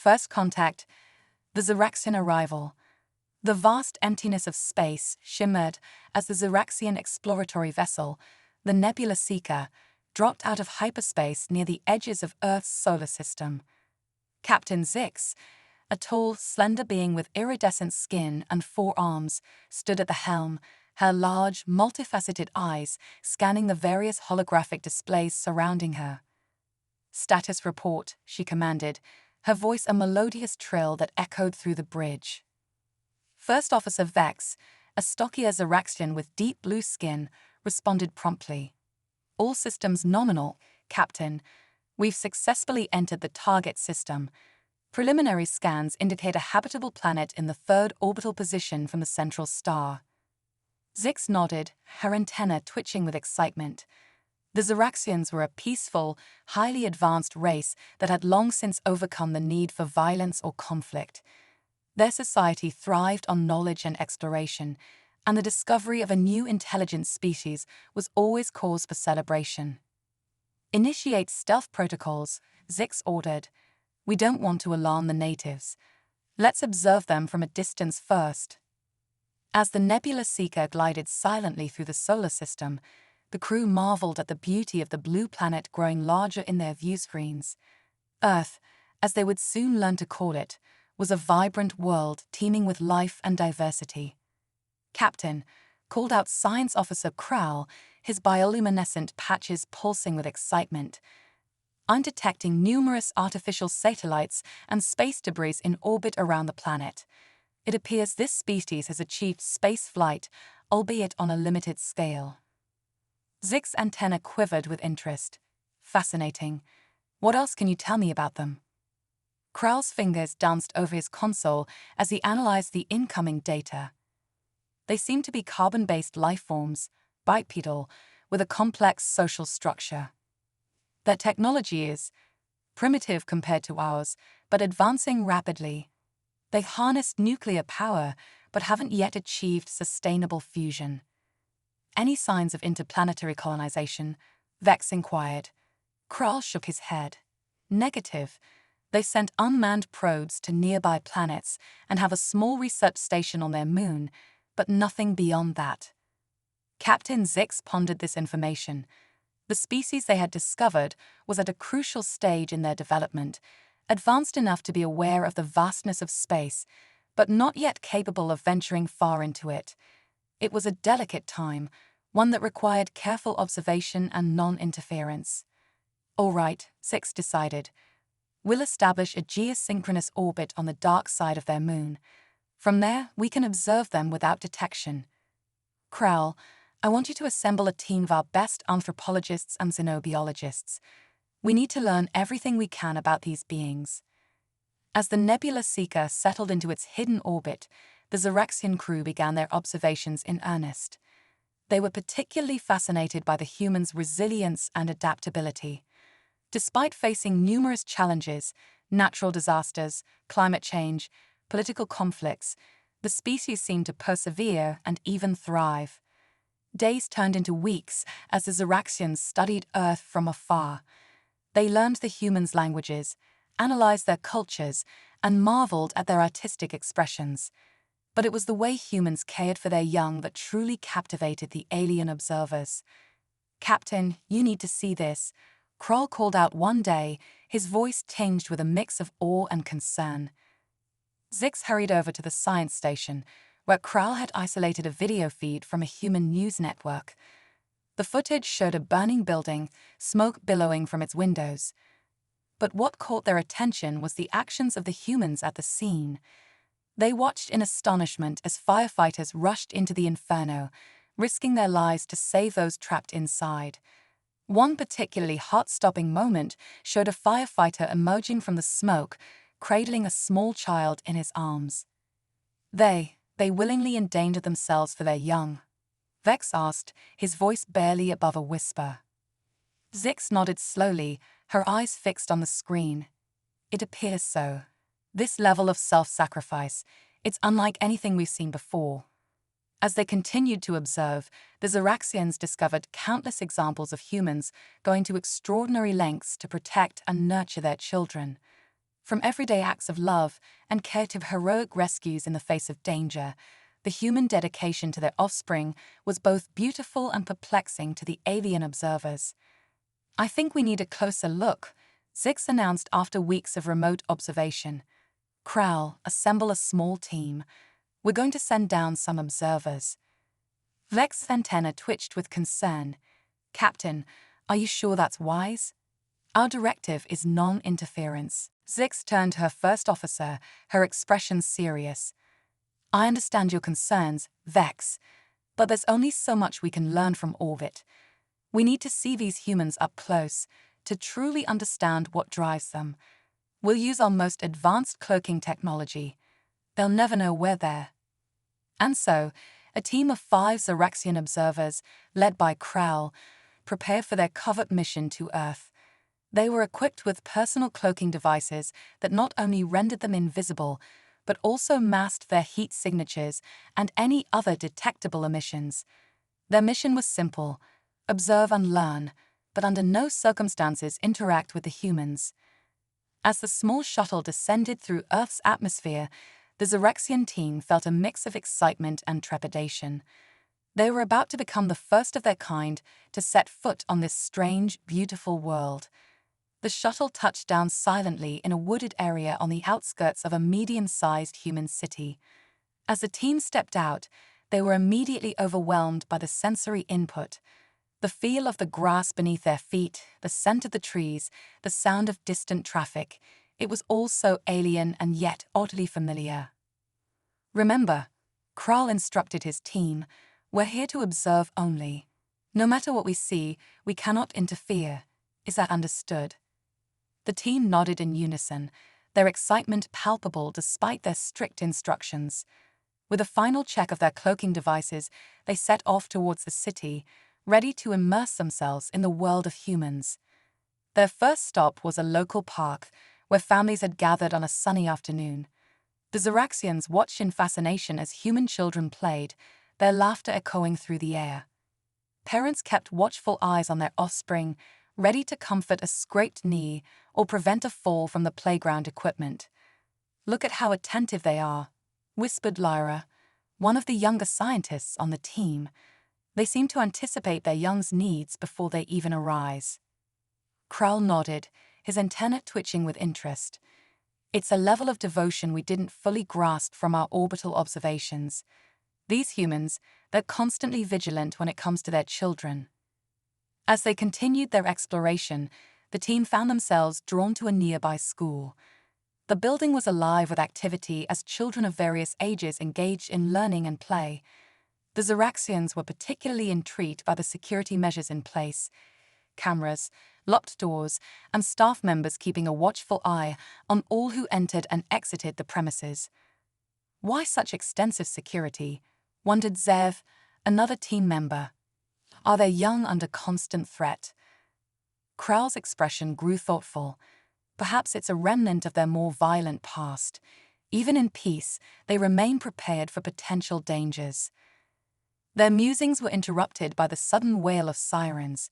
First contact, the Xeraxian arrival. The vast emptiness of space shimmered as the Xeraxian exploratory vessel, the Nebula Seeker, dropped out of hyperspace near the edges of Earth's solar system. Captain Zix, a tall, slender being with iridescent skin and 4 arms, stood at the helm, her large, multifaceted eyes scanning the various holographic displays surrounding her. "Status report," she commanded, her voice a melodious trill that echoed through the bridge. First Officer Vex, a stockier Xeraxian with deep blue skin, responded promptly. "All systems nominal, Captain. We've successfully entered the target system. Preliminary scans indicate a habitable planet in the 3rd orbital position from the central star." Zix nodded, her antenna twitching with excitement. The Xeraxians were a peaceful, highly advanced race that had long since overcome the need for violence or conflict. Their society thrived on knowledge and exploration, and the discovery of a new intelligent species was always cause for celebration. "Initiate stealth protocols," Zix ordered. "We don't want to alarm the natives. Let's observe them from a distance first." As the Nebula Seeker glided silently through the solar system, the crew marveled at the beauty of the blue planet growing larger in their view screens. Earth, as they would soon learn to call it, was a vibrant world teeming with life and diversity. "Captain," called out Science Officer Krall, his bioluminescent patches pulsing with excitement, "I'm detecting numerous artificial satellites and space debris in orbit around the planet. It appears this species has achieved space flight, albeit on a limited scale." Zix's antenna quivered with interest. "Fascinating. What else can you tell me about them?" Krall's fingers danced over his console as he analyzed the incoming data. "They seem to be carbon-based lifeforms, bipedal, with a complex social structure. Their technology is primitive compared to ours, but advancing rapidly. They harness nuclear power, but haven't yet achieved sustainable fusion." "Any signs of interplanetary colonization?" Vex inquired. Krall shook his head. "Negative. They sent unmanned probes to nearby planets and have a small research station on their moon, but nothing beyond that." Captain Zix pondered this information. The species they had discovered was at a crucial stage in their development, advanced enough to be aware of the vastness of space, but not yet capable of venturing far into it. It was a delicate time, one that required careful observation and non-interference. "All right," Zix decided. "We'll establish a geosynchronous orbit on the dark side of their moon. From there, we can observe them without detection. Krall, I want you to assemble a team of our best anthropologists and xenobiologists. We need to learn everything we can about these beings." As the Nebula Seeker settled into its hidden orbit, the Xeraxian crew began their observations in earnest. They were particularly fascinated by the humans' resilience and adaptability. Despite facing numerous challenges, natural disasters, climate change, political conflicts, the species seemed to persevere and even thrive. Days turned into weeks as the Xeraxians studied Earth from afar. They learned the humans' languages, analyzed their cultures, and marveled at their artistic expressions. But it was the way humans cared for their young that truly captivated the alien observers. "Captain, you need to see this," Krall called out one day, his voice tinged with a mix of awe and concern. Zix hurried over to the science station, where Krall had isolated a video feed from a human news network. The footage showed a burning building, smoke billowing from its windows. But what caught their attention was the actions of the humans at the scene. They watched in astonishment as firefighters rushed into the inferno, risking their lives to save those trapped inside. One particularly heart-stopping moment showed a firefighter emerging from the smoke, cradling a small child in his arms. They willingly endangered themselves for their young?" Vex asked, his voice barely above a whisper. Zix nodded slowly, her eyes fixed on the screen. "It appears so. This level of self-sacrifice, it's unlike anything we've seen before." As they continued to observe, the Xeraxians discovered countless examples of humans going to extraordinary lengths to protect and nurture their children. From everyday acts of love and care to heroic rescues in the face of danger, the human dedication to their offspring was both beautiful and perplexing to the alien observers. "I think we need a closer look," Zix announced after weeks of remote observation. "Kral, assemble a small team. We're going to send down some observers." Vex's antenna twitched with concern. "Captain, are you sure that's wise? Our directive is non-interference." Zix turned to her first officer, her expression serious. "I understand your concerns, Vex, but there's only so much we can learn from orbit. We need to see these humans up close to truly understand what drives them. We'll use our most advanced cloaking technology. They'll never know we're there." And so, a team of 5 Xeraxian observers, led by Kral, prepared for their covert mission to Earth. They were equipped with personal cloaking devices that not only rendered them invisible, but also masked their heat signatures and any other detectable emissions. Their mission was simple: observe and learn, but under no circumstances interact with the humans. As the small shuttle descended through Earth's atmosphere, the Xeraxian team felt a mix of excitement and trepidation. They were about to become the first of their kind to set foot on this strange, beautiful world. The shuttle touched down silently in a wooded area on the outskirts of a medium-sized human city. As the team stepped out, they were immediately overwhelmed by the sensory input. The feel of the grass beneath their feet, the scent of the trees, the sound of distant traffic. It was all so alien and yet oddly familiar. "Remember," Kral instructed his team, "we're here to observe only. No matter what we see, we cannot interfere. Is that understood?" The team nodded in unison, their excitement palpable despite their strict instructions. With a final check of their cloaking devices, they set off towards the city, ready to immerse themselves in the world of humans. Their first stop was a local park, where families had gathered on a sunny afternoon. The Xeraxians watched in fascination as human children played, their laughter echoing through the air. Parents kept watchful eyes on their offspring, ready to comfort a scraped knee or prevent a fall from the playground equipment. "Look at how attentive they are," whispered Lyra, one of the younger scientists on the team. "They seem to anticipate their young's needs before they even arise." Kral nodded, his antenna twitching with interest. "It's a level of devotion we didn't fully grasp from our orbital observations. These humans, they're constantly vigilant when it comes to their children." As they continued their exploration, the team found themselves drawn to a nearby school. The building was alive with activity as children of various ages engaged in learning and play. The Xeraxians were particularly intrigued by the security measures in place: cameras, locked doors, and staff members keeping a watchful eye on all who entered and exited the premises. "Why such extensive security?" wondered Zev, another team member. "Are their young under constant threat?" Kral's expression grew thoughtful. "Perhaps it's a remnant of their more violent past. Even in peace, they remain prepared for potential dangers." Their musings were interrupted by the sudden wail of sirens.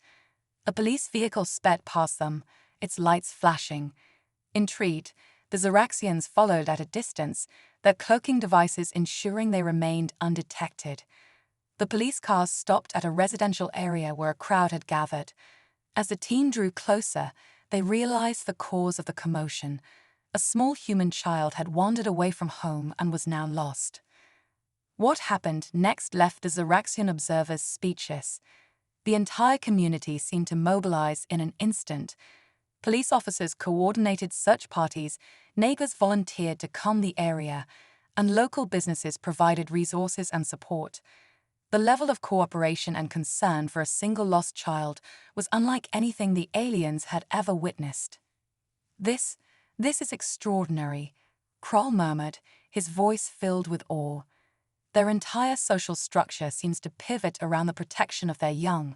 A police vehicle sped past them, its lights flashing. Intrigued, the Xeraxians followed at a distance, their cloaking devices ensuring they remained undetected. The police cars stopped at a residential area where a crowd had gathered. As the team drew closer, they realized the cause of the commotion. A small human child had wandered away from home and was now lost. What happened next left the Xeraxian observers speechless. The entire community seemed to mobilize in an instant. Police officers coordinated search parties, neighbors volunteered to calm the area, and local businesses provided resources and support. The level of cooperation and concern for a single lost child was unlike anything the aliens had ever witnessed. This is extraordinary," Kral murmured, his voice filled with awe. "Their entire social structure seems to pivot around the protection of their young.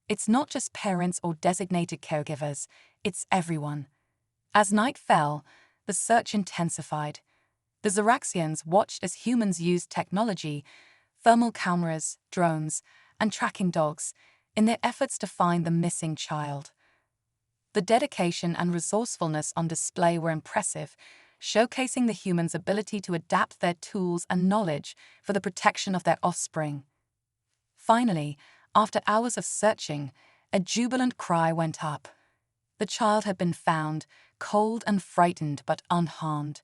It's not just parents or designated caregivers, it's everyone." As night fell, the search intensified. The Xeraxians watched as humans used technology, thermal cameras, drones, and tracking dogs, in their efforts to find the missing child. The dedication and resourcefulness on display were impressive, showcasing the humans' ability to adapt their tools and knowledge for the protection of their offspring. Finally, after hours of searching, a jubilant cry went up. The child had been found, cold and frightened but unharmed.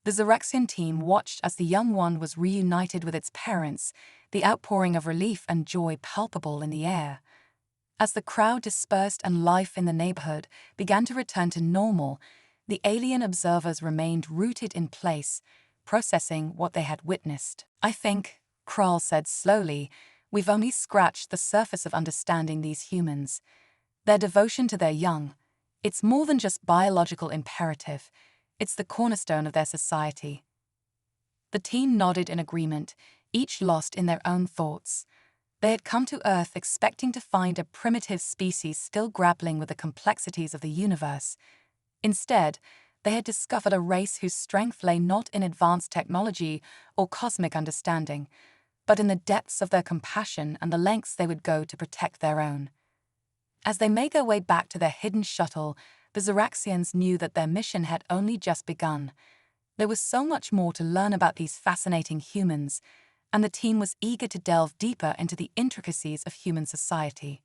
The Xeraxian team watched as the young one was reunited with its parents, the outpouring of relief and joy palpable in the air. As the crowd dispersed and life in the neighborhood began to return to normal, the alien observers remained rooted in place, processing what they had witnessed. "I think," Kral said slowly, "we've only scratched the surface of understanding these humans. Their devotion to their young, it's more than just biological imperative, it's the cornerstone of their society." The team nodded in agreement, each lost in their own thoughts. They had come to Earth expecting to find a primitive species still grappling with the complexities of the universe. Instead, they had discovered a race whose strength lay not in advanced technology or cosmic understanding, but in the depths of their compassion and the lengths they would go to protect their own. As they made their way back to their hidden shuttle, the Xeraxians knew that their mission had only just begun. There was so much more to learn about these fascinating humans, and the team was eager to delve deeper into the intricacies of human society.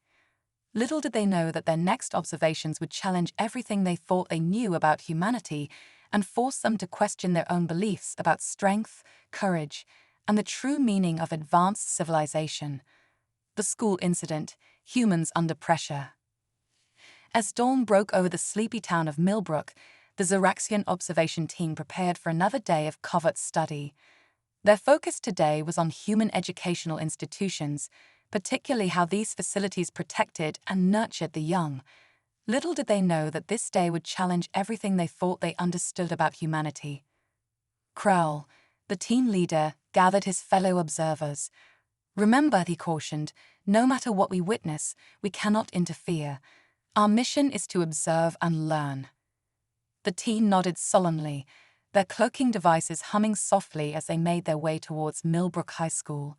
Little did they know that their next observations would challenge everything they thought they knew about humanity and force them to question their own beliefs about strength, courage, and the true meaning of advanced civilization. The school incident, humans under pressure. As dawn broke over the sleepy town of Milbrook, the Xeraxian observation team prepared for another day of covert study. Their focus today was on human educational institutions, particularly how these facilities protected and nurtured the young. Little did they know that this day would challenge everything they thought they understood about humanity. Kral, the team leader, gathered his fellow observers. "Remember," he cautioned, "no matter what we witness, we cannot interfere. Our mission is to observe and learn." The team nodded solemnly, their cloaking devices humming softly as they made their way towards Milbrook High School.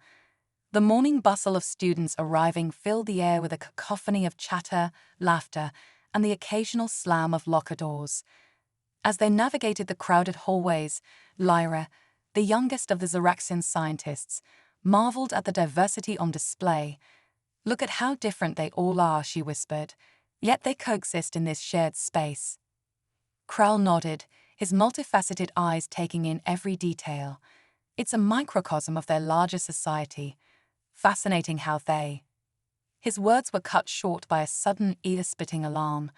The morning bustle of students arriving filled the air with a cacophony of chatter, laughter, and the occasional slam of locker doors. As they navigated the crowded hallways, Lyra, the youngest of the Xeraxian scientists, marveled at the diversity on display. "Look at how different they all are," she whispered, "yet they coexist in this shared space." Kral nodded, his multifaceted eyes taking in every detail. "It's a microcosm of their larger society. Fascinating how they—" His words were cut short by a sudden ear-splitting alarm.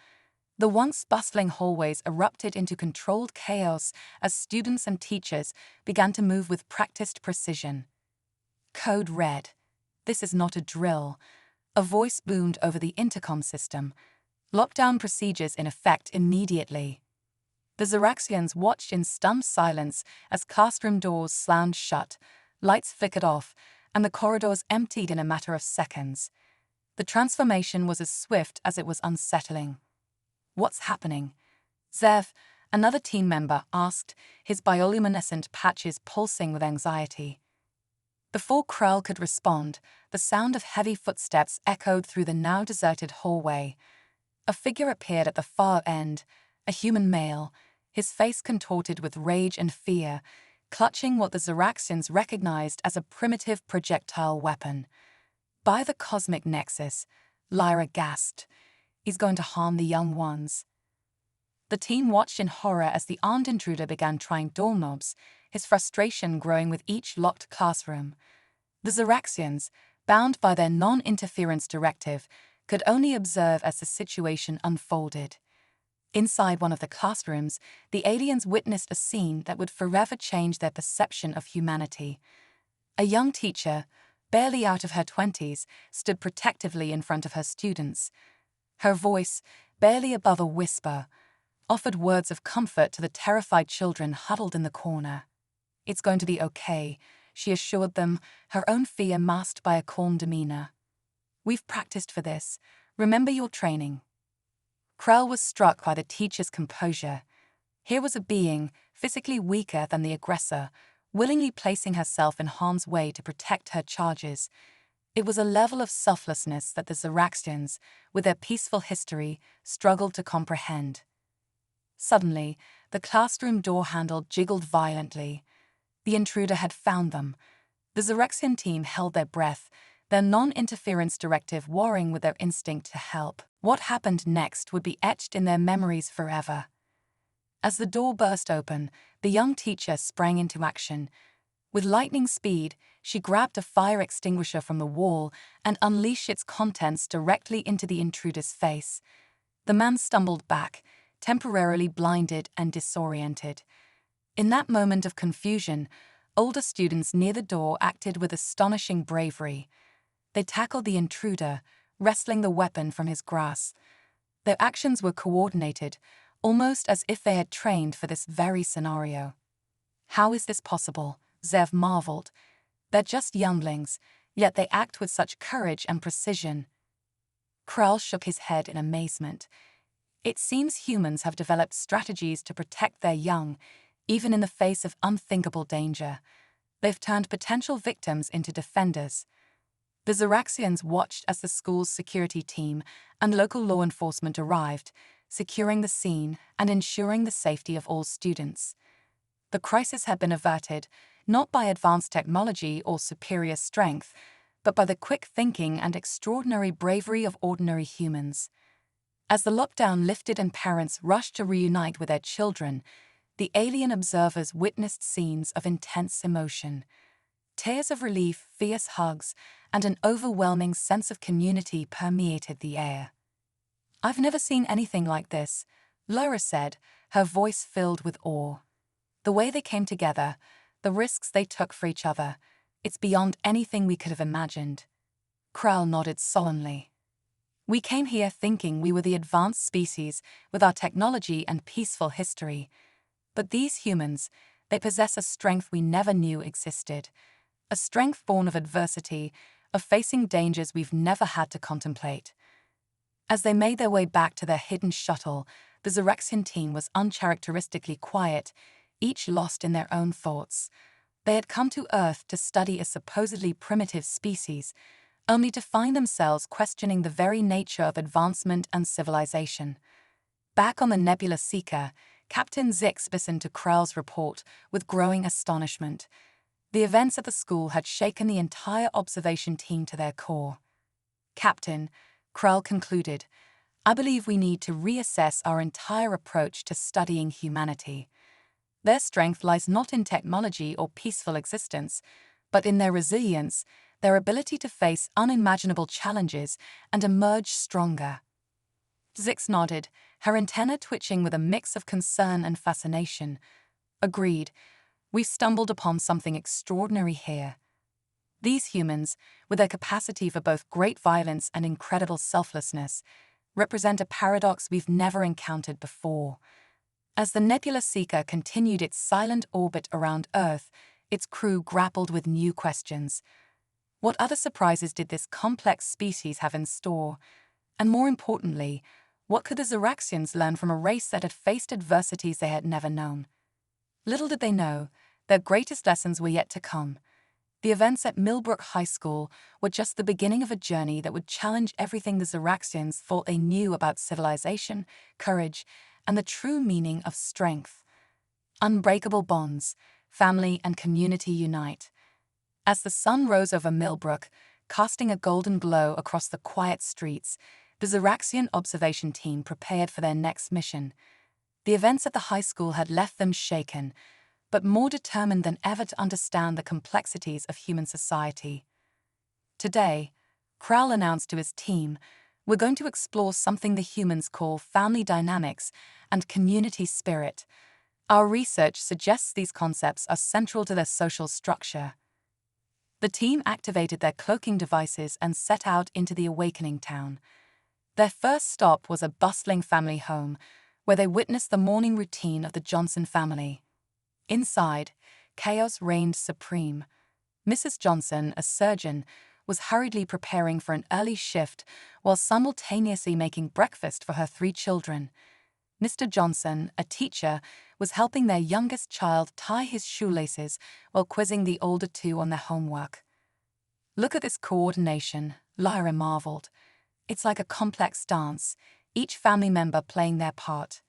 The once bustling hallways erupted into controlled chaos as students and teachers began to move with practiced precision. "Code red. This is not a drill." A voice boomed over the intercom system. "Lockdown procedures in effect immediately." The Xeraxians watched in stunned silence as classroom doors slammed shut, lights flickered off, and the corridors emptied in a matter of seconds. The transformation was as swift as it was unsettling. "What's happening?" Zev, another team member, asked, his bioluminescent patches pulsing with anxiety. Before Kral could respond, the sound of heavy footsteps echoed through the now deserted hallway. A figure appeared at the far end, a human male, his face contorted with rage and fear, clutching what the Xeraxians recognized as a primitive projectile weapon. "By the cosmic nexus," Lyra gasped, "he's going to harm the young ones." The team watched in horror as the armed intruder began trying doorknobs, his frustration growing with each locked classroom. The Xeraxians, bound by their non-interference directive, could only observe as the situation unfolded. Inside one of the classrooms, the aliens witnessed a scene that would forever change their perception of humanity. A young teacher, barely out of her 20s, stood protectively in front of her students. Her voice, barely above a whisper, offered words of comfort to the terrified children huddled in the corner. "It's going to be okay," she assured them, her own fear masked by a calm demeanor. "We've practiced for this. Remember your training." Kral was struck by the teacher's composure. Here was a being, physically weaker than the aggressor, willingly placing herself in harm's way to protect her charges. It was a level of selflessness that the Zeraxians, with their peaceful history, struggled to comprehend. Suddenly, the classroom door handle jiggled violently. The intruder had found them. The Zeraxian team held their breath, their non-interference directive warring with their instinct to help. What happened next would be etched in their memories forever. As the door burst open, the young teacher sprang into action. With lightning speed, she grabbed a fire extinguisher from the wall and unleashed its contents directly into the intruder's face. The man stumbled back, temporarily blinded and disoriented. In that moment of confusion, older students near the door acted with astonishing bravery. They tackled the intruder, wresting the weapon from his grasp. Their actions were coordinated, almost as if they had trained for this very scenario. How is this possible? Zev marveled. They're just younglings, yet they act with such courage and precision. Krell shook his head in amazement. It seems humans have developed strategies to protect their young, even in the face of unthinkable danger. They've turned potential victims into defenders. The Zeraxians watched as the school's security team and local law enforcement arrived, securing the scene and ensuring the safety of all students. The crisis had been averted, not by advanced technology or superior strength, but by the quick thinking and extraordinary bravery of ordinary humans. As the lockdown lifted and parents rushed to reunite with their children, the alien observers witnessed scenes of intense emotion. Tears of relief, fierce hugs, and an overwhelming sense of community permeated the air. "I've never seen anything like this," Laura said, her voice filled with awe. "The way they came together, the risks they took for each other, it's beyond anything we could have imagined." Krell nodded solemnly. "We came here thinking we were the advanced species with our technology and peaceful history. But these humans, they possess a strength we never knew existed. A strength born of adversity, of facing dangers we've never had to contemplate." As they made their way back to their hidden shuttle, the Zeraxian team was uncharacteristically quiet, each lost in their own thoughts. They had come to Earth to study a supposedly primitive species, only to find themselves questioning the very nature of advancement and civilization. Back on the Nebula Seeker, Captain Zix listened to Krell's report with growing astonishment. The events at the school had shaken the entire observation team to their core. "Captain," Krell concluded, "I believe we need to reassess our entire approach to studying humanity. Their strength lies not in technology or peaceful existence, but in their resilience, their ability to face unimaginable challenges and emerge stronger." Zix nodded, her antenna twitching with a mix of concern and fascination. "Agreed. We've stumbled upon something extraordinary here. These humans, with their capacity for both great violence and incredible selflessness, represent a paradox we've never encountered before." As the Nebula Seeker continued its silent orbit around Earth, its crew grappled with new questions. What other surprises did this complex species have in store? And more importantly, what could the Zeraxians learn from a race that had faced adversities they had never known? Little did they know, their greatest lessons were yet to come. The events at Milbrook High School were just the beginning of a journey that would challenge everything the Zeraxians thought they knew about civilization, courage, and the true meaning of strength. Unbreakable bonds, family and community unite. As the sun rose over Milbrook, casting a golden glow across the quiet streets, the Zeraxian observation team prepared for their next mission. The events at the high school had left them shaken, but more determined than ever to understand the complexities of human society. Today, Krell announced to his team, "We're going to explore something the humans call family dynamics and community spirit. Our research suggests these concepts are central to their social structure." The team activated their cloaking devices and set out into the awakening town. Their first stop was a bustling family home, where they witnessed the morning routine of the Johnson family. Inside, chaos reigned supreme. Mrs. Johnson, a surgeon, was hurriedly preparing for an early shift while simultaneously making breakfast for her 3 children. Mr. Johnson, a teacher, was helping their youngest child tie his shoelaces while quizzing the older 2 on their homework. Look at this coordination, Lyra marveled. It's like a complex dance, each family member playing their part.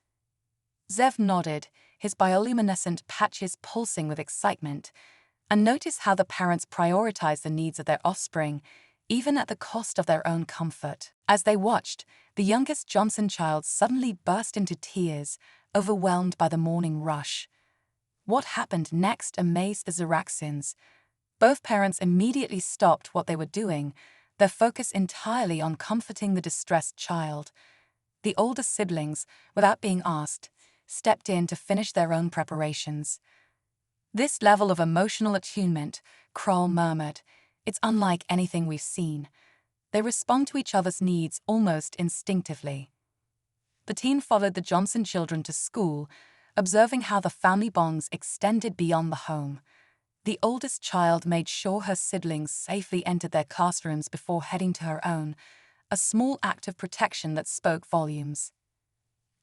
Zev nodded, his bioluminescent patches pulsing with excitement, and noticed how the parents prioritize the needs of their offspring, even at the cost of their own comfort. As they watched, the youngest Johnson child suddenly burst into tears, overwhelmed by the morning rush. What happened next amazed the Zeraxians. Both parents immediately stopped what they were doing, their focus entirely on comforting the distressed child. The older siblings, without being asked, stepped in to finish their own preparations. This level of emotional attunement, Kroll murmured, it's unlike anything we've seen. They respond to each other's needs almost instinctively. The team followed the Johnson children to school, observing how the family bonds extended beyond the home. The oldest child made sure her siblings safely entered their classrooms before heading to her own, a small act of protection that spoke volumes.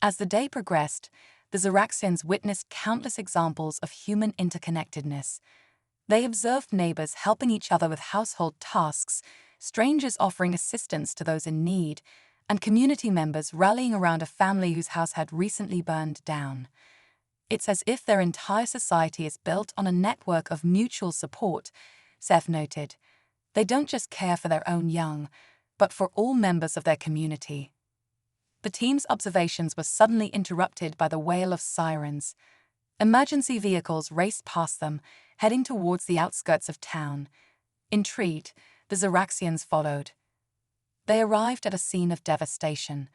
As the day progressed, the Zeraxians witnessed countless examples of human interconnectedness. They observed neighbors helping each other with household tasks, strangers offering assistance to those in need, and community members rallying around a family whose house had recently burned down. It's as if their entire society is built on a network of mutual support, Seth noted. They don't just care for their own young, but for all members of their community. The team's observations were suddenly interrupted by the wail of sirens. Emergency vehicles raced past them, heading towards the outskirts of town. Intrigued, the Zeraxians followed. They arrived at a scene of devastation.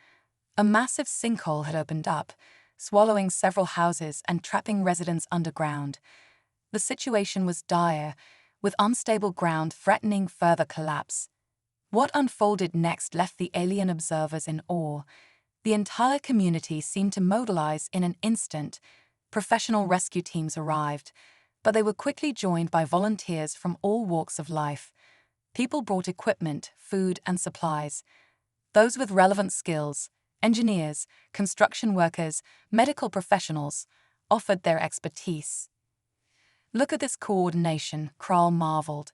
A massive sinkhole had opened up, swallowing several houses and trapping residents underground. The situation was dire, with unstable ground threatening further collapse. What unfolded next left the alien observers in awe. The entire community seemed to mobilize in an instant. Professional rescue teams arrived, but they were quickly joined by volunteers from all walks of life. People brought equipment, food, and supplies. Those with relevant skills, engineers, construction workers, medical professionals, offered their expertise. Look at this coordination, Kroll marveled.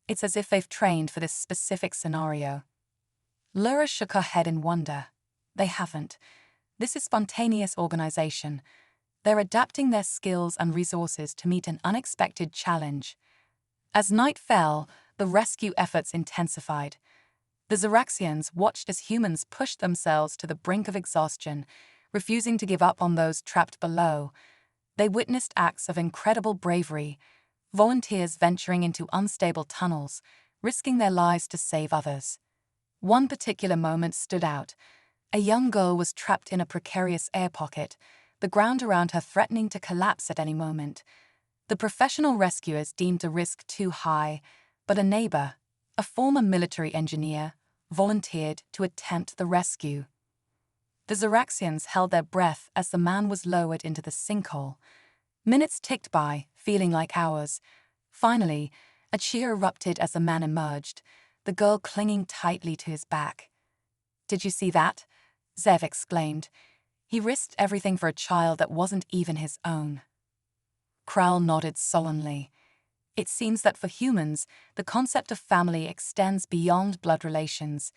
It's as if they've trained for this specific scenario. Lyra shook her head in wonder. They haven't. This is spontaneous organization. They're adapting their skills and resources to meet an unexpected challenge. As night fell, the rescue efforts intensified. The Zeraxians watched as humans pushed themselves to the brink of exhaustion, refusing to give up on those trapped below. They witnessed acts of incredible bravery, volunteers venturing into unstable tunnels, risking their lives to save others. One particular moment stood out. A young girl was trapped in a precarious air pocket, the ground around her threatening to collapse at any moment. The professional rescuers deemed the risk too high, but a neighbor, a former military engineer, volunteered to attempt the rescue. The Zeraxians held their breath as the man was lowered into the sinkhole. Minutes ticked by, feeling like hours. Finally, a cheer erupted as the man emerged, the girl clinging tightly to his back. "Did you see that?" Zev exclaimed. He risked everything for a child that wasn't even his own. Kroll nodded sullenly. It seems that for humans, the concept of family extends beyond blood relations.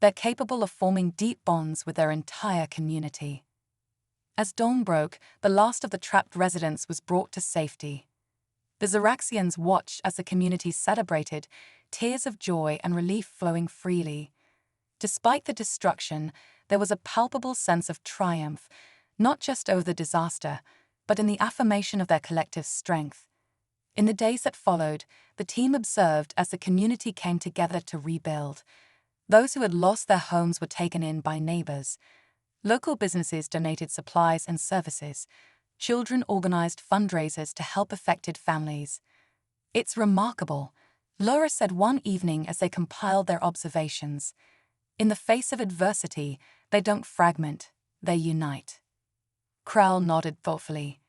They're capable of forming deep bonds with their entire community. As dawn broke, the last of the trapped residents was brought to safety. The Zeraxians watched as the community celebrated, tears of joy and relief flowing freely. Despite the destruction, there was a palpable sense of triumph, not just over the disaster, but in the affirmation of their collective strength. In the days that followed, the team observed as the community came together to rebuild. Those who had lost their homes were taken in by neighbors. Local businesses donated supplies and services. Children organized fundraisers to help affected families. "It's remarkable," Laura said one evening as they compiled their observations. "In the face of adversity, they don't fragment, they unite." Kroll nodded thoughtfully.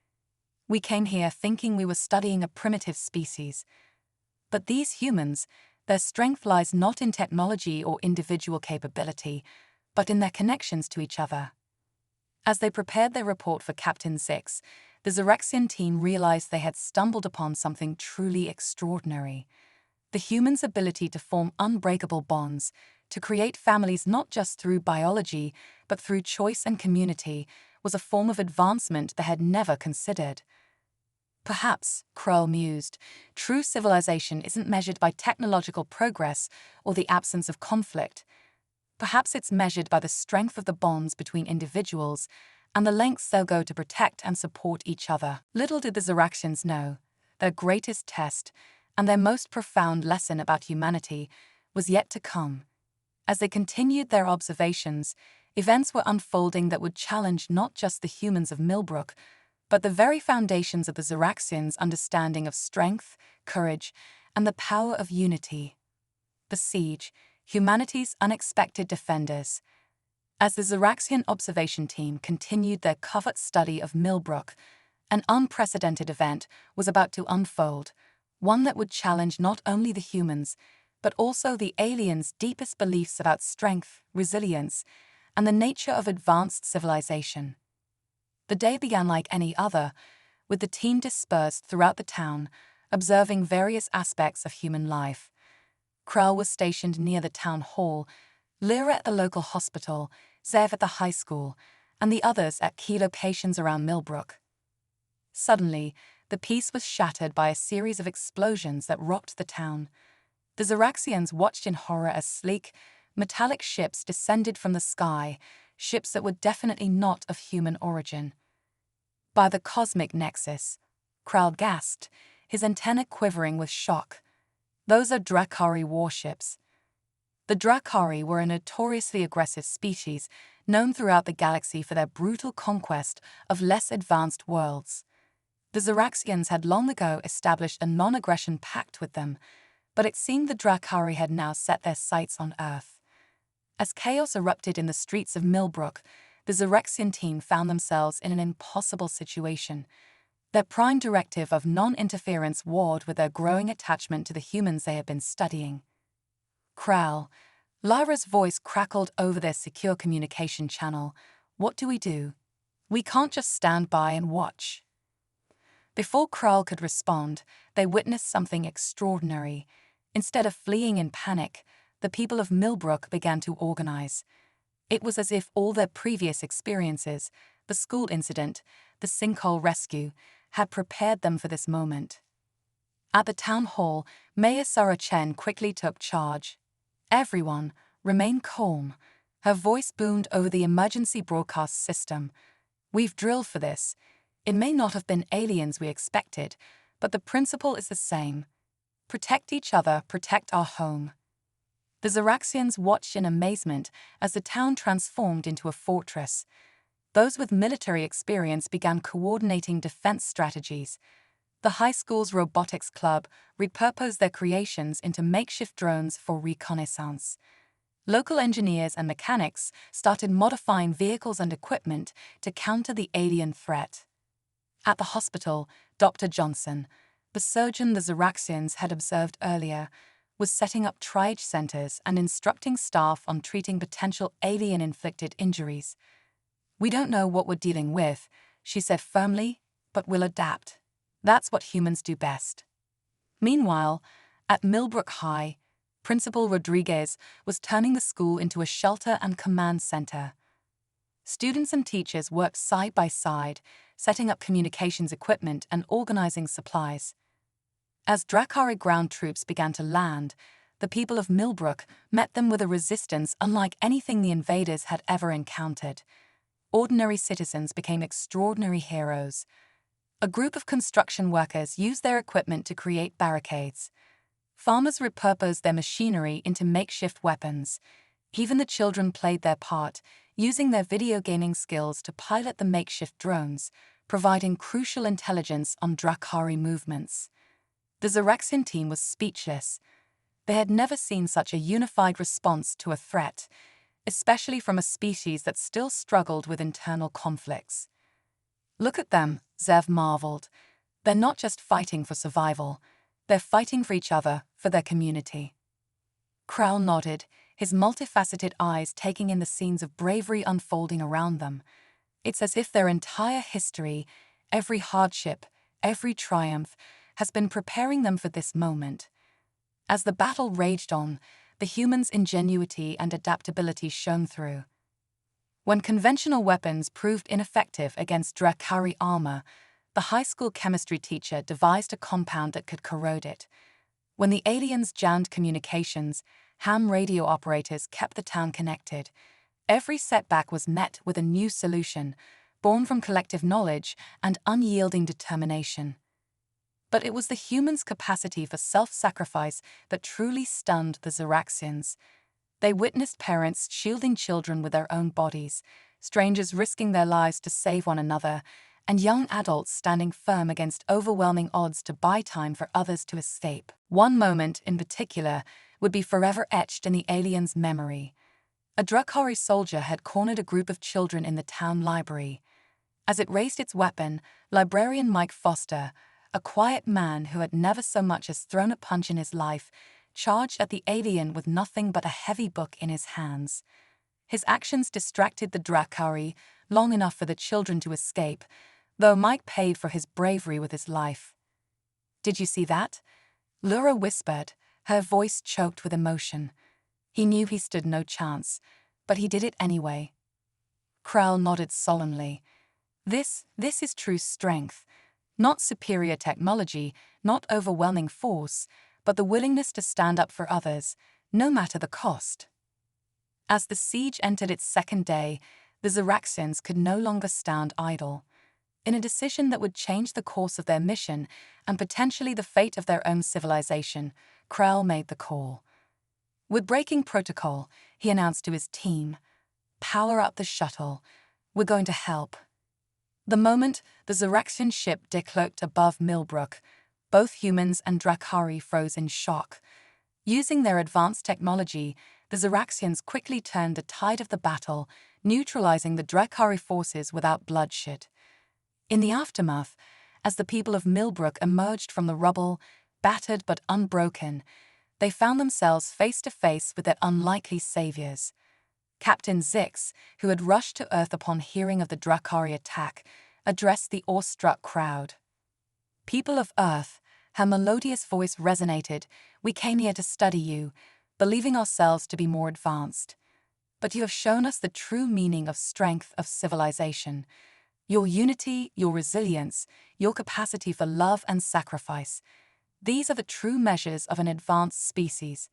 "We came here thinking we were studying a primitive species. But these humans, their strength lies not in technology or individual capability, but in their connections to each other." As they prepared their report for Captain 6, the Zeraxian team realized they had stumbled upon something truly extraordinary. The humans' ability to form unbreakable bonds, to create families not just through biology, but through choice and community, was a form of advancement they had never considered. Perhaps, Kroll mused, true civilization isn't measured by technological progress or the absence of conflict. Perhaps it's measured by the strength of the bonds between individuals and the lengths they'll go to protect and support each other. Little did the Ziraxians know, their greatest test and their most profound lesson about humanity was yet to come. As they continued their observations, events were unfolding that would challenge not just the humans of Milbrook, but the very foundations of the Ziraxians' understanding of strength, courage, and the power of unity. The siege, humanity's unexpected defenders. As the Ziraxian observation team continued their covert study of Milbrook, an unprecedented event was about to unfold, one that would challenge not only the humans, but also the aliens' deepest beliefs about strength, resilience, and the nature of advanced civilization. The day began like any other, with the team dispersed throughout the town, observing various aspects of human life. Kroll was stationed near the town hall, Lyra at the local hospital, Zev at the high school, and the others at key locations around Milbrook. Suddenly, the peace was shattered by a series of explosions that rocked the town. The Ziraxians watched in horror as sleek, metallic ships descended from the sky, ships that were definitely not of human origin. By the cosmic nexus, Kroll gasped, his antennae quivering with shock. Those are Drakari warships. The Drakari were a notoriously aggressive species, known throughout the galaxy for their brutal conquest of less advanced worlds. The Ziraxians had long ago established a non-aggression pact with them, but it seemed the Drakari had now set their sights on Earth. As chaos erupted in the streets of Milbrook, the Ziraxian team found themselves in an impossible situation. Their prime directive of non-interference warred with their growing attachment to the humans they had been studying. Kroll, Lyra's voice crackled over their secure communication channel. What do we do? We can't just stand by and watch. Before Kroll could respond, they witnessed something extraordinary. Instead of fleeing in panic, the people of Milbrook began to organize. It was as if all their previous experiences, the school incident, the sinkhole rescue, had prepared them for this moment. At the town hall, Mayor Sarah Chen quickly took charge. Everyone, remain calm. Her voice boomed over the emergency broadcast system. We've drilled for this. It may not have been aliens we expected, but the principle is the same. Protect each other, protect our home. The Ziraxians watched in amazement as the town transformed into a fortress. Those with military experience began coordinating defense strategies. The high school's robotics club repurposed their creations into makeshift drones for reconnaissance. Local engineers and mechanics started modifying vehicles and equipment to counter the alien threat. At the hospital, Dr. Johnson, the surgeon the Ziraxians had observed earlier, was setting up triage centers and instructing staff on treating potential alien-inflicted injuries. We don't know what we're dealing with, she said firmly, but we'll adapt. That's what humans do best. Meanwhile, at Milbrook High, Principal Rodriguez was turning the school into a shelter and command center. Students and teachers worked side by side, setting up communications equipment and organizing supplies. As Drakari ground troops began to land, the people of Milbrook met them with a resistance unlike anything the invaders had ever encountered. Ordinary citizens became extraordinary heroes. A group of construction workers used their equipment to create barricades. Farmers repurposed their machinery into makeshift weapons. Even the children played their part, using their video gaming skills to pilot the makeshift drones, providing crucial intelligence on Drakari movements. The Ziraxian team was speechless. They had never seen such a unified response to a threat, especially from a species that still struggled with internal conflicts. Look at them, Zev marveled. They're not just fighting for survival, they're fighting for each other, for their community. Kroll nodded, his multifaceted eyes taking in the scenes of bravery unfolding around them. It's as if their entire history, every hardship, every triumph, has been preparing them for this moment. As the battle raged on, the humans' ingenuity and adaptability shone through. When conventional weapons proved ineffective against Drakari armor, the high school chemistry teacher devised a compound that could corrode it. When the aliens jammed communications, ham radio operators kept the town connected. Every setback was met with a new solution, born from collective knowledge and unyielding determination. But it was the humans' capacity for self-sacrifice that truly stunned the Zeraxians. They witnessed parents shielding children with their own bodies, strangers risking their lives to save one another, and young adults standing firm against overwhelming odds to buy time for others to escape. One moment, in particular, would be forever etched in the aliens' memory. A Drakari soldier had cornered a group of children in the town library. As it raised its weapon, librarian Mike Foster, a quiet man who had never so much as thrown a punch in his life, charged at the alien with nothing but a heavy book in his hands. His actions distracted the Drakari long enough for the children to escape, though Mike paid for his bravery with his life. "Did you see that?" Lura whispered, her voice choked with emotion. He knew he stood no chance, but he did it anyway. Krell nodded solemnly. This is true strength. Not superior technology, not overwhelming force, but the willingness to stand up for others, no matter the cost. As the siege entered its second day, the Zeraxians could no longer stand idle. In a decision that would change the course of their mission and potentially the fate of their own civilization, Krell made the call. With breaking protocol, he announced to his team, "Power up the shuttle. We're going to help." The moment the Zeraxian ship decloaked above Milbrook, both humans and Drakari froze in shock. Using their advanced technology, the Zeraxians quickly turned the tide of the battle, neutralizing the Drakari forces without bloodshed. In the aftermath, as the people of Milbrook emerged from the rubble, battered but unbroken, they found themselves face to face with their unlikely saviors. Captain Zix, who had rushed to Earth upon hearing of the Drakari attack, addressed the awestruck crowd. "People of Earth," her melodious voice resonated, "we came here to study you, believing ourselves to be more advanced. But you have shown us the true meaning of strength of civilization. Your unity, your resilience, your capacity for love and sacrifice. These are the true measures of an advanced species."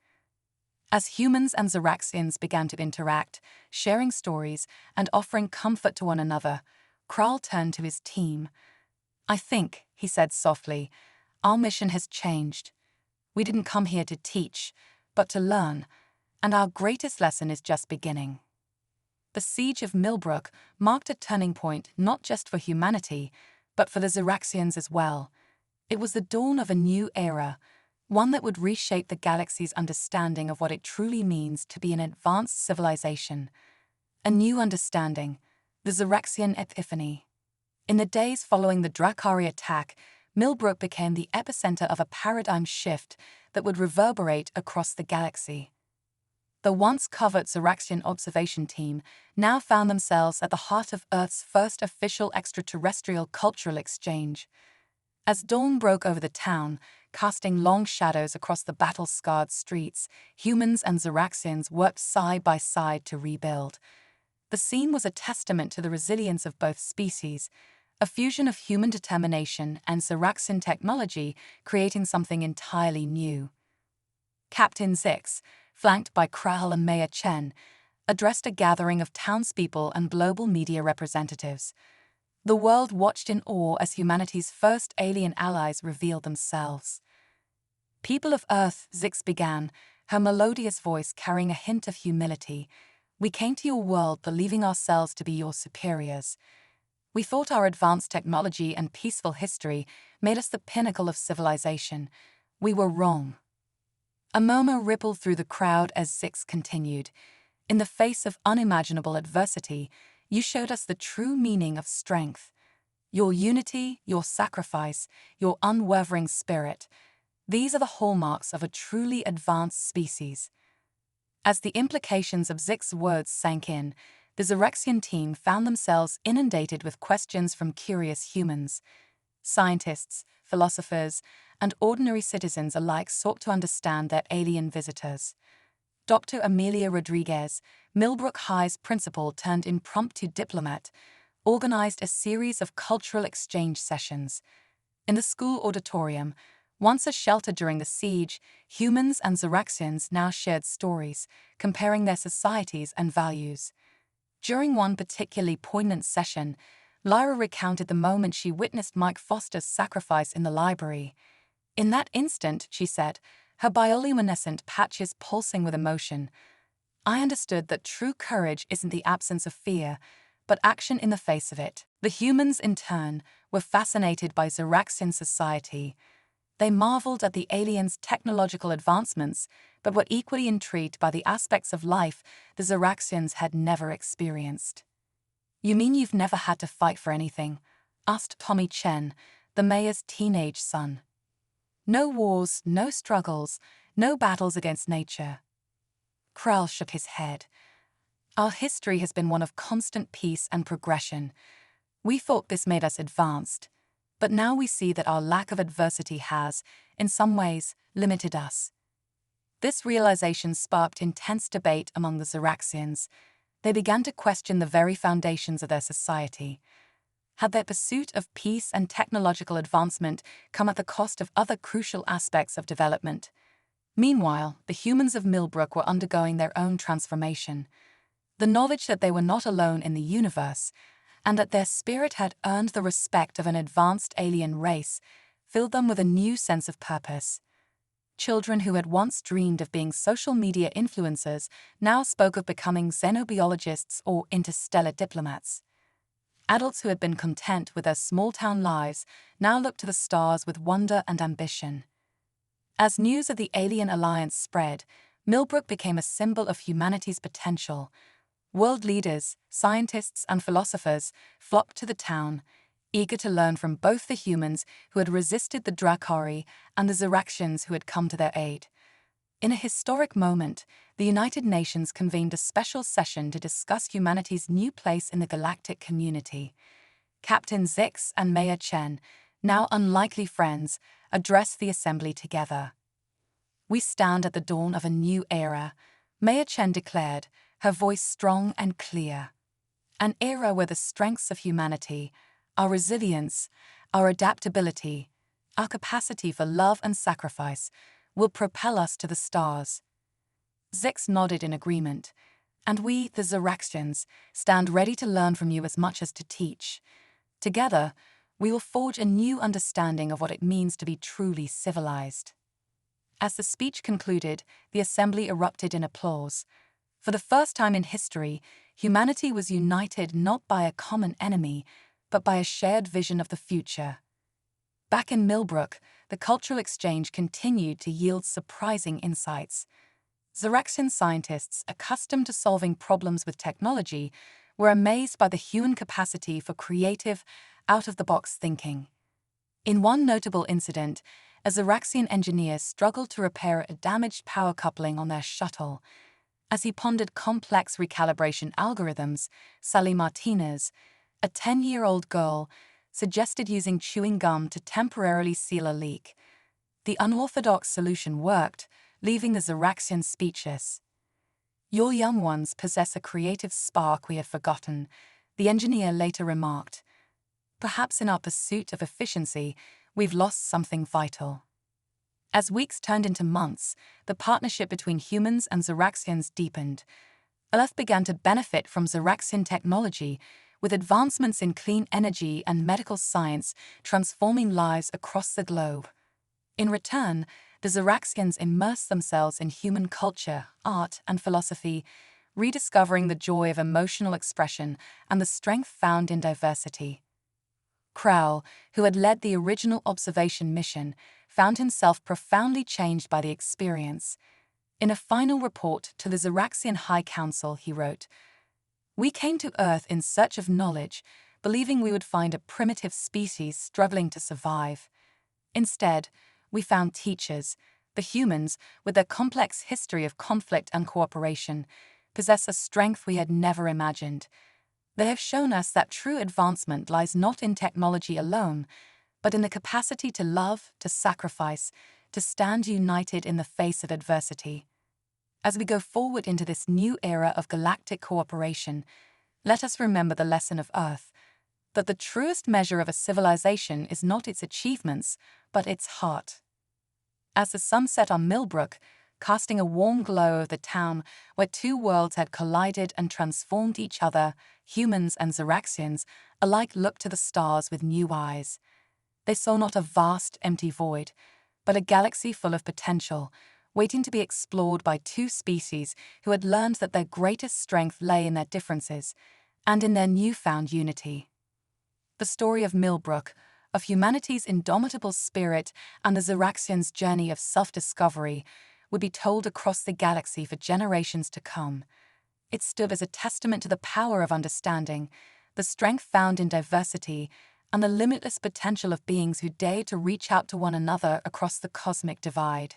As humans and Zeraxians began to interact, sharing stories and offering comfort to one another, Krall turned to his team. "I think," he said softly, "our mission has changed. We didn't come here to teach, but to learn, and our greatest lesson is just beginning." The siege of Milbrook marked a turning point not just for humanity, but for the Zeraxians as well. It was the dawn of a new era, one that would reshape the galaxy's understanding of what it truly means to be an advanced civilization. A new understanding, the Zeraxian Epiphany. In the days following the Drakari attack, Milbrook became the epicenter of a paradigm shift that would reverberate across the galaxy. The once covert Zeraxian observation team now found themselves at the heart of Earth's first official extraterrestrial cultural exchange. As dawn broke over the town, casting long shadows across the battle-scarred streets, humans and Zeraxians worked side by side to rebuild. The scene was a testament to the resilience of both species, a fusion of human determination and Zeraxian technology creating something entirely new. Captain Zix, flanked by Krall and Maya Chen, addressed a gathering of townspeople and global media representatives. The world watched in awe as humanity's first alien allies revealed themselves. "People of Earth," Zix began, her melodious voice carrying a hint of humility, "we came to your world believing ourselves to be your superiors. We thought our advanced technology and peaceful history made us the pinnacle of civilization. We were wrong." A murmur rippled through the crowd as Zix continued. "In the face of unimaginable adversity, you showed us the true meaning of strength. Your unity, your sacrifice, your unwavering spirit. These are the hallmarks of a truly advanced species." As the implications of Zix's words sank in, the Zeraxian team found themselves inundated with questions from curious humans. Scientists, philosophers, and ordinary citizens alike sought to understand their alien visitors. Dr. Amelia Rodriguez, Milbrook High's principal turned impromptu diplomat, organized a series of cultural exchange sessions. In the school auditorium, once a shelter during the siege, humans and Zeraxians now shared stories, comparing their societies and values. During one particularly poignant session, Lyra recounted the moment she witnessed Mike Foster's sacrifice in the library. In that instant, she said, her bioluminescent patches pulsing with emotion, I understood that true courage isn't the absence of fear, but action in the face of it. The humans, in turn, were fascinated by Zeraxian society. They marveled at the aliens' technological advancements, but were equally intrigued by the aspects of life the Zeraxians had never experienced. You mean you've never had to fight for anything? Asked Tommy Chen, the mayor's teenage son. No wars, no struggles, no battles against nature. Krell shook his head. Our history has been one of constant peace and progression. We thought this made us advanced, but now we see that our lack of adversity has, in some ways, limited us. This realization sparked intense debate among the Zeraxians. They began to question the very foundations of their society. Had their pursuit of peace and technological advancement come at the cost of other crucial aspects of development? Meanwhile, the humans of Milbrook were undergoing their own transformation. The knowledge that they were not alone in the universe, and that their spirit had earned the respect of an advanced alien race, filled them with a new sense of purpose. Children who had once dreamed of being social media influencers now spoke of becoming xenobiologists or interstellar diplomats. Adults who had been content with their small-town lives now looked to the stars with wonder and ambition. As news of the alien alliance spread, Milbrook became a symbol of humanity's potential. World leaders, scientists, and philosophers flocked to the town, eager to learn from both the humans who had resisted the Dracari and the Zeraxians who had come to their aid. In a historic moment, the United Nations convened a special session to discuss humanity's new place in the galactic community. Captain Zix and Mayor Chen, now unlikely friends, addressed the assembly together. We stand at the dawn of a new era, Mayor Chen declared, her voice strong and clear. An era where the strengths of humanity, our resilience, our adaptability, our capacity for love and sacrifice, will propel us to the stars. Zix nodded in agreement. And we, the Zeraxians, stand ready to learn from you as much as to teach. Together, we will forge a new understanding of what it means to be truly civilized. As the speech concluded, the assembly erupted in applause. For the first time in history, humanity was united not by a common enemy, but by a shared vision of the future. Back in Milbrook, the cultural exchange continued to yield surprising insights. Zeraxian scientists, accustomed to solving problems with technology, were amazed by the human capacity for creative, out-of-the-box thinking. In one notable incident, a Zeraxian engineer struggled to repair a damaged power coupling on their shuttle. As he pondered complex recalibration algorithms, Sally Martinez, a 10-year-old girl, suggested using chewing gum to temporarily seal a leak. The unorthodox solution worked, leaving the Zeraxians speechless. Your young ones possess a creative spark we have forgotten, the engineer later remarked. Perhaps in our pursuit of efficiency, we've lost something vital. As weeks turned into months, the partnership between humans and Zeraxians deepened. Earth began to benefit from Zeraxian technology, with advancements in clean energy and medical science transforming lives across the globe. In return, the Zeraxians immersed themselves in human culture, art, and philosophy, rediscovering the joy of emotional expression and the strength found in diversity. Crowell, who had led the original observation mission, found himself profoundly changed by the experience. In a final report to the Zeraxian High Council, he wrote, "We came to Earth in search of knowledge, believing we would find a primitive species struggling to survive. Instead, we found teachers. The humans, with their complex history of conflict and cooperation, possess a strength we had never imagined. They have shown us that true advancement lies not in technology alone, but in the capacity to love, to sacrifice, to stand united in the face of adversity. As we go forward into this new era of galactic cooperation, let us remember the lesson of Earth, that the truest measure of a civilization is not its achievements, but its heart. As the sun set on Milbrook, casting a warm glow over the town where two worlds had collided and transformed each other, humans and Zeraxians alike looked to the stars with new eyes. They saw not a vast, empty void, but a galaxy full of potential, waiting to be explored by two species who had learned that their greatest strength lay in their differences and in their newfound unity. The story of Milbrook, of humanity's indomitable spirit and the Zeraxians' journey of self-discovery, would be told across the galaxy for generations to come. It stood as a testament to the power of understanding, the strength found in diversity, and the limitless potential of beings who dare to reach out to one another across the cosmic divide.